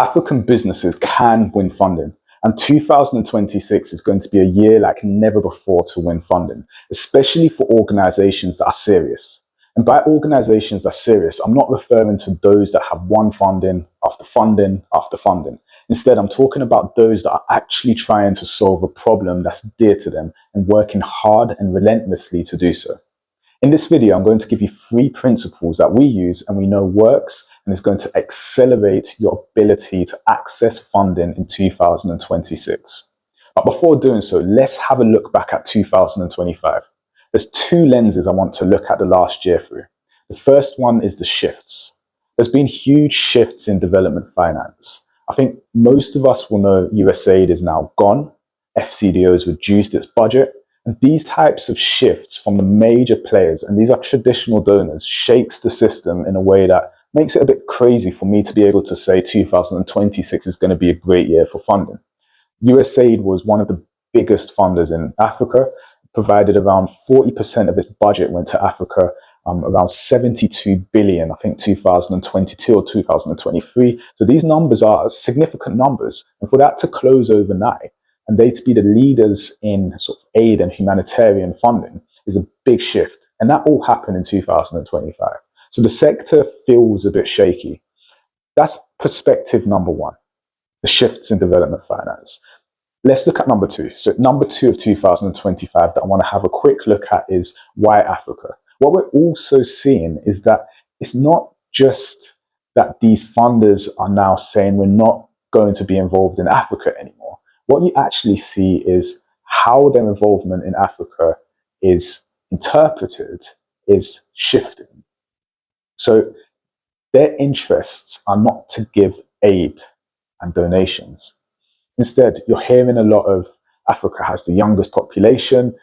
African businesses can win funding, and 2026 is going to be a year like never before to win funding, especially for organizations that are serious. And by organizations that are serious, I'm not referring to those that have won funding after funding after funding. Instead, I'm talking about those that are actually trying to solve a problem that's dear to them and working hard and relentlessly to do so. In this video, I'm going to give you 3 principles that we use and we know works and is going to accelerate your ability to access funding in 2026. But before doing so, let's have a look back at 2025. There's 2 lenses I want to look at the last year through. The first one is the shifts. There's been huge shifts in development finance. I think most of us will know USAID is now gone, FCDO has reduced its budget, and these types of shifts from the major players, and these are traditional donors, shakes the system in a way that makes it a bit crazy for me to be able to say 2026 is going to be a great year for funding. USAID was one of the biggest funders in Africa, provided around 40% of its budget went to Africa, around 72 billion, I think 2022 or 2023. So these numbers are significant numbers. And for that to close overnight, and they to be the leaders in sort of aid and humanitarian funding is a big shift. And that all happened in 2025. So the sector feels a bit shaky. That's perspective number 1, the shifts in development finance. Let's look at number 2. So number 2 of 2025 that I want to have a quick look at is why Africa. What we're also seeing is that it's not just that these funders are now saying we're not going to be involved in Africa anymore. What you actually see is how their involvement in Africa is interpreted is shifting. So their interests are not to give aid and donations. Instead, you're hearing a lot of Africa has the youngest population.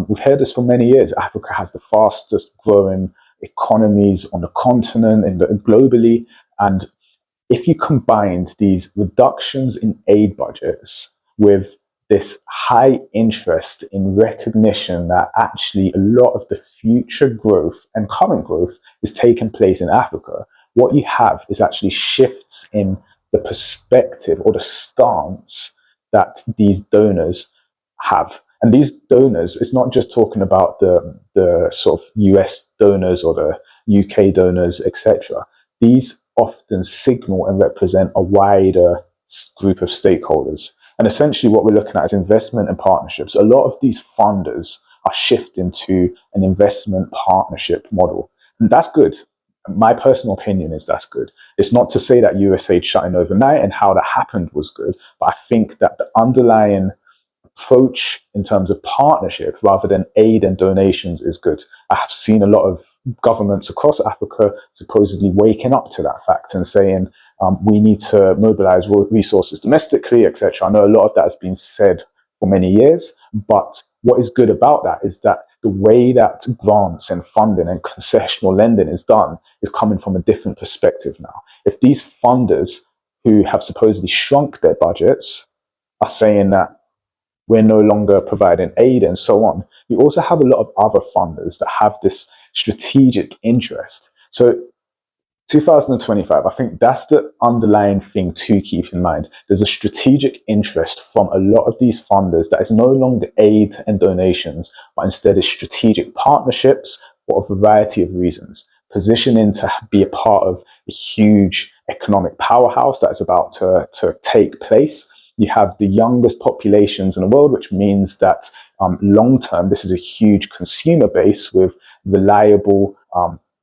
We've heard this for many years. Africa has the fastest growing economies on the continent and globally. And if you combined these reductions in aid budgets with this high interest in recognition that actually a lot of the future growth and current growth is taking place in Africa, what you have is actually shifts in the perspective or the stance that these donors have. And these donors, it's not just talking about the sort of US donors or the UK donors, etc. These often signal and represent a wider group of stakeholders. And essentially what we're looking at is investment and partnerships. A lot of these funders are shifting to an investment partnership model. And that's good. My personal opinion is that's good. It's not to say that USAID shutting overnight and how that happened was good, but I think that the underlying approach in terms of partnership rather than aid and donations is good. I have seen a lot of governments across Africa supposedly waking up to that fact and saying we need to mobilize resources domestically, etc. I know a lot of that has been said for many years, but what is good about that is that the way that grants and funding and concessional lending is done is coming from a different perspective now. If these funders who have supposedly shrunk their budgets are saying that we're no longer providing aid and so on, you also have a lot of other funders that have this strategic interest. So 2025, I think that's the underlying thing to keep in mind. There's a strategic interest from a lot of these funders that is no longer aid and donations, but instead is strategic partnerships for a variety of reasons. Positioning to be a part of a huge economic powerhouse that is about to take place. You have the youngest populations in the world, which means that long term, this is a huge consumer base with reliable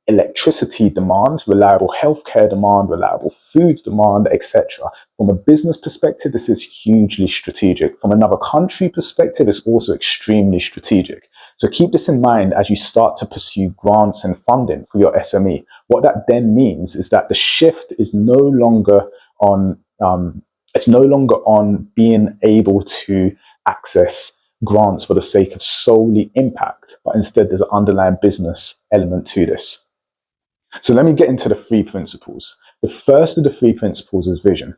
electricity demand, reliable healthcare demand, reliable foods demand, etc. From a business perspective, this is hugely strategic. From another country perspective, it's also extremely strategic. So keep this in mind as you start to pursue grants and funding for your SME. What that then means is that the shift is no longer on being able to access grants for the sake of solely impact, but instead there's an underlying business element to this. So let me get into the 3 principles. The first of the 3 principles is vision.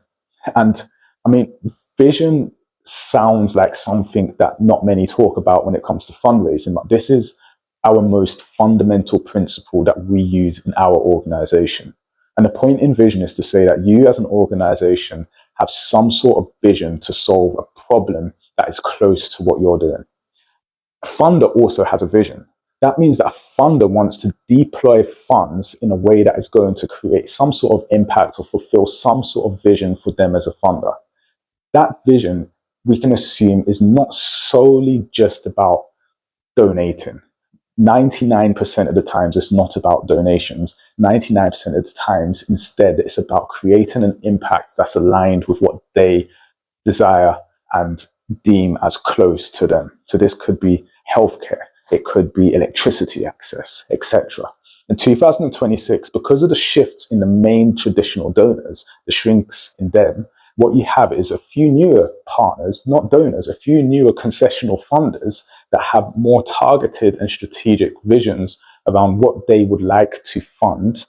And I mean, vision sounds like something that not many talk about when it comes to fundraising, but this is our most fundamental principle that we use in our organization. And the point in vision is to say that you as an organization have some sort of vision to solve a problem that is close to what you're doing. A funder also has a vision. That means that a funder wants to deploy funds in a way that is going to create some sort of impact or fulfill some sort of vision for them as a funder. That vision, we can assume, is not solely just about donating. 99% of the times it's not about donations. 99% of the times instead it's about creating an impact that's aligned with what they desire and deem as close to them. So this could be healthcare, it could be electricity access, etc. In 2026, because of the shifts in the main traditional donors, the shrinks in them, what you have is a few newer partners, not donors, a few newer concessional funders that have more targeted and strategic visions around what they would like to fund,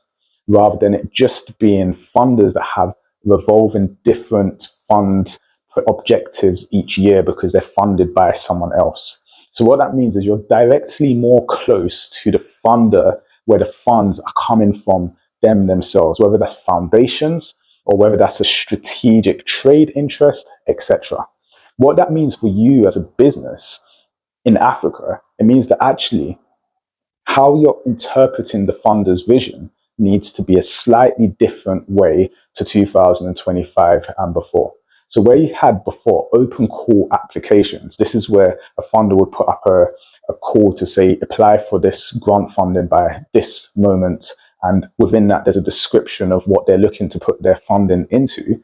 rather than it just being funders that have revolving different fund objectives each year because they're funded by someone else. So what that means is you're directly more close to the funder where the funds are coming from themselves, whether that's foundations or whether that's a strategic trade interest, etc. What that means for you as a business in Africa, it means that actually how you're interpreting the funder's vision needs to be a slightly different way to 2025 and before. So where you had before open call applications, this is where a funder would put up a call to say, apply for this grant funding by this moment. And within that, there's a description of what they're looking to put their funding into.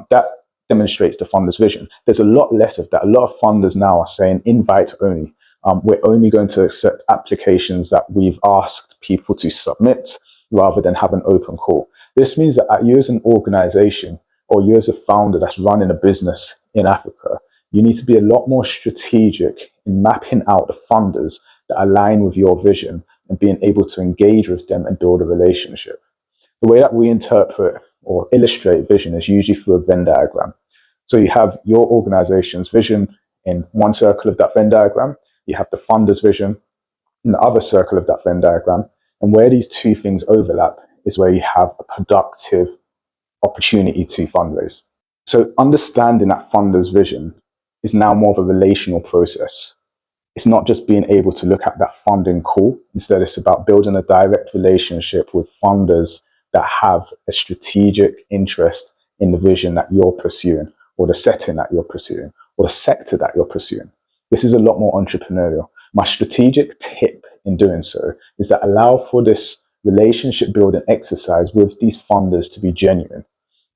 That demonstrates the funder's vision. There's a lot less of that. A lot of funders now are saying invite only. We're only going to accept applications that we've asked people to submit rather than have an open call. This means that you as an organization or you as a founder that's running a business in Africa, you need to be a lot more strategic in mapping out the funders that align with your vision and being able to engage with them and build a relationship. The way that we interpret or illustrate vision is usually through a Venn diagram. So you have your organization's vision in one circle of that Venn diagram, you have the funder's vision in the other circle of that Venn diagram, and where these two things overlap is where you have a productive opportunity to fundraise. So understanding that funder's vision is now more of a relational process. It's not just being able to look at that funding call. Instead, it's about building a direct relationship with funders that have a strategic interest in the vision that you're pursuing, or the setting that you're pursuing, or the sector that you're pursuing. This is a lot more entrepreneurial. My strategic tip in doing so is that allow for this relationship building exercise with these funders to be genuine.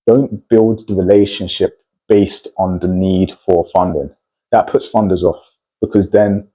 Don't build the relationship based on the need for funding. That puts funders off, because then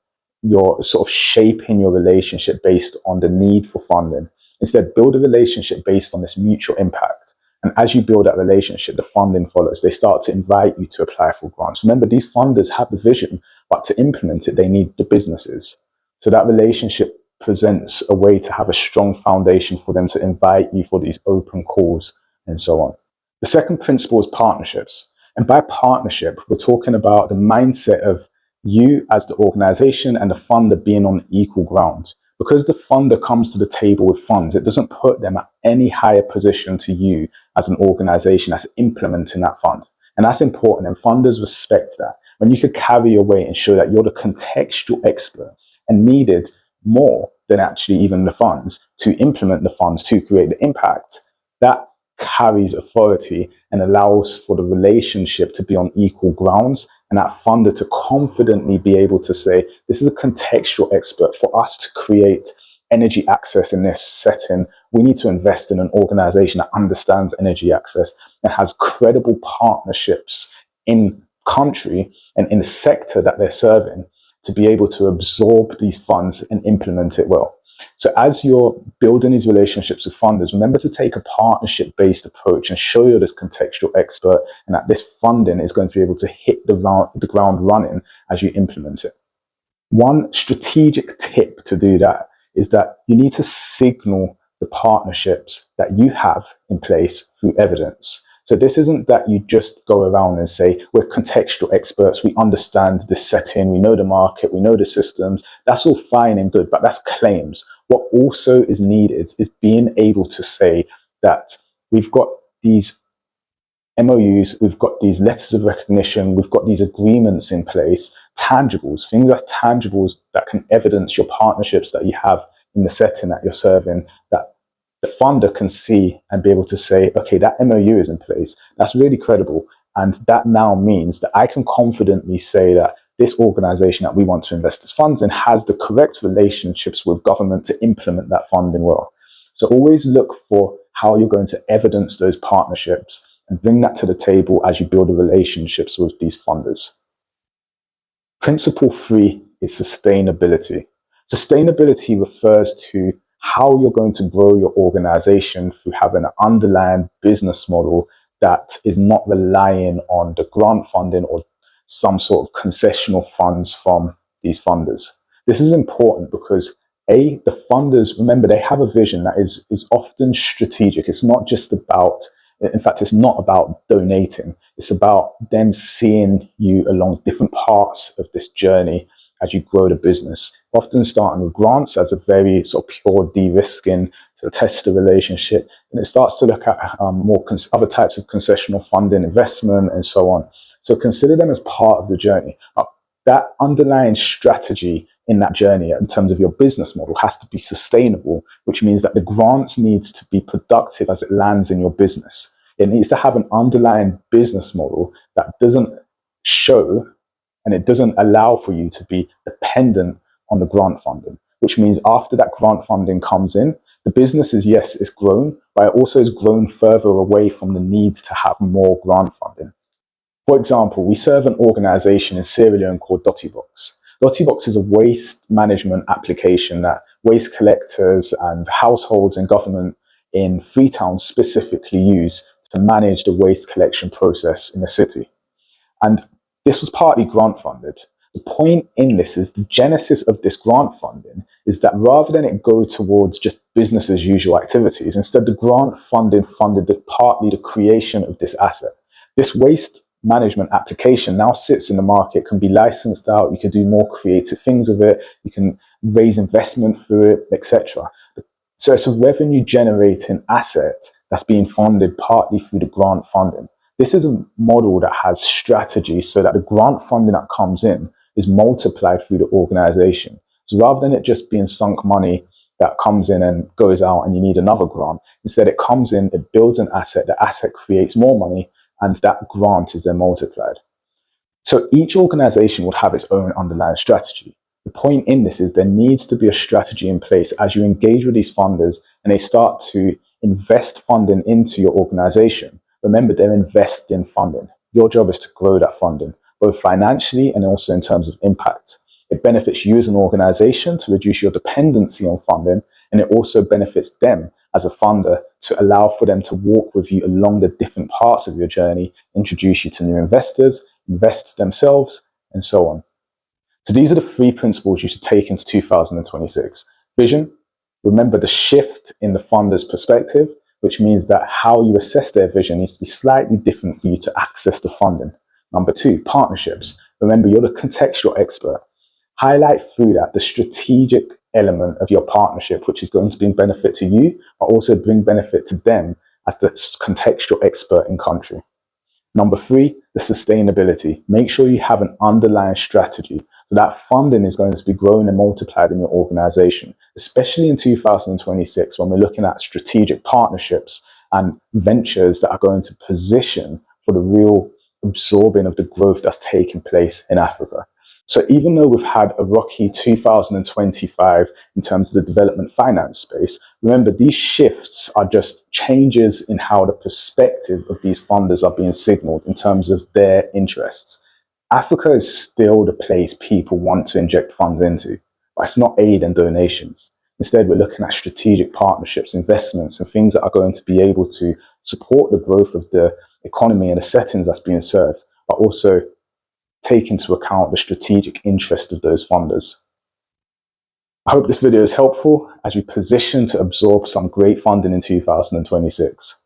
you're sort of shaping your relationship based on the need for funding. Instead, build a relationship based on this mutual impact. And as you build that relationship, the funding follows. They start to invite you to apply for grants. Remember, these funders have the vision, but to implement it, they need the businesses. So that relationship presents a way to have a strong foundation for them to invite you for these open calls and so on. The second principle is partnerships. And by partnership, we're talking about the mindset of you as the organization and the funder being on equal ground. Because the funder comes to the table with funds, it doesn't put them at any higher position to you as an organization that's implementing that fund. And that's important, and funders respect that. When you could carry your weight and show that you're the contextual expert and needed more than actually even the funds to implement the funds to create the impact, that carries authority and allows for the relationship to be on equal grounds, and that funder to confidently be able to say, this is a contextual expert. For us to create energy access in this setting, we need to invest in an organization that understands energy access and has credible partnerships in country and in the sector that they're serving to be able to absorb these funds and implement it well. So as you're building these relationships with funders, remember to take a partnership-based approach and show you're this contextual expert and that this funding is going to be able to hit the ground running as you implement it. One strategic tip to do that is that you need to signal the partnerships that you have in place through evidence. So this isn't that you just go around and say, we're contextual experts, we understand the setting, we know the market, we know the systems. That's all fine and good, but that's claims. What also is needed is being able to say that we've got these MOUs, we've got these letters of recognition, we've got these agreements in place, tangibles, things that's tangibles that can evidence your partnerships that you have in the setting that you're serving, that the funder can see and be able to say, okay, that MOU is in place. That's really credible. And that now means that I can confidently say that this organization that we want to invest as funds in has the correct relationships with government to implement that funding well. So always look for how you're going to evidence those partnerships and bring that to the table as you build the relationships with these funders. Principle 3 is sustainability. Sustainability refers to how you're going to grow your organization through having an underlying business model that is not relying on the grant funding or some sort of concessional funds from these funders. This is important because the funders, remember, they have a vision that is often strategic. It's not just about, in fact, it's not about donating. It's about them seeing you along different parts of this journey as you grow the business. Often starting with grants as a very sort of pure de-risking to test the relationship. And it starts to look at more other types of concessional funding, investment, and so on. So consider them as part of the journey. That underlying strategy in that journey in terms of your business model has to be sustainable, which means that the grants needs to be productive as it lands in your business. It needs to have an underlying business model that doesn't show and it doesn't allow for you to be dependent on the grant funding, which means after that grant funding comes in, the business is, yes, it's grown, but it also has grown further away from the need to have more grant funding. For example, we serve an organization in Sierra Leone called Dottybox. Dottybox is a waste management application that waste collectors and households and government in Freetown specifically use to manage the waste collection process in the city. And this was partly grant funded. The point in this is the genesis of this grant funding is that rather than it go towards just business as usual activities, instead the grant funded partly the creation of this asset. This waste management application now sits in the market, can be licensed out, you can do more creative things with it, you can raise investment through it, etc. So it's a revenue generating asset that's being funded partly through the grant funding. This is a model that has strategy so that the grant funding that comes in is multiplied through the organization. So rather than it just being sunk money that comes in and goes out and you need another grant, instead it comes in, it builds an asset, the asset creates more money, and that grant is then multiplied. So each organization would have its own underlying strategy. The point in this is there needs to be a strategy in place as you engage with these funders and they start to invest funding into your organization. Remember, they're investing funding. Your job is to grow that funding, both financially and also in terms of impact. It benefits you as an organization to reduce your dependency on funding, and it also benefits them as a funder to allow for them to walk with you along the different parts of your journey, introduce you to new investors, invest themselves, and so on. So these are the 3 principles you should take into 2026. Vision, remember the shift in the funder's perspective, which means that how you assess their vision needs to be slightly different for you to access the funding. Number 2, partnerships. Remember, you're the contextual expert. Highlight through that the strategic element of your partnership, which is going to bring benefit to you, but also bring benefit to them as the contextual expert in country. Number 3, the sustainability. Make sure you have an underlying strategy. So that funding is going to be grown and multiplied in your organization, especially in 2026 when we're looking at strategic partnerships and ventures that are going to position for the real absorbing of the growth that's taking place in Africa. So even though we've had a rocky 2025 in terms of the development finance space, remember these shifts are just changes in how the perspective of these funders are being signaled in terms of their interests. Africa is still the place people want to inject funds into, but it's not aid and donations. Instead, we're looking at strategic partnerships, investments, and things that are going to be able to support the growth of the economy and the settings that's being served, but also take into account the strategic interest of those funders. I hope this video is helpful as you position to absorb some great funding in 2026.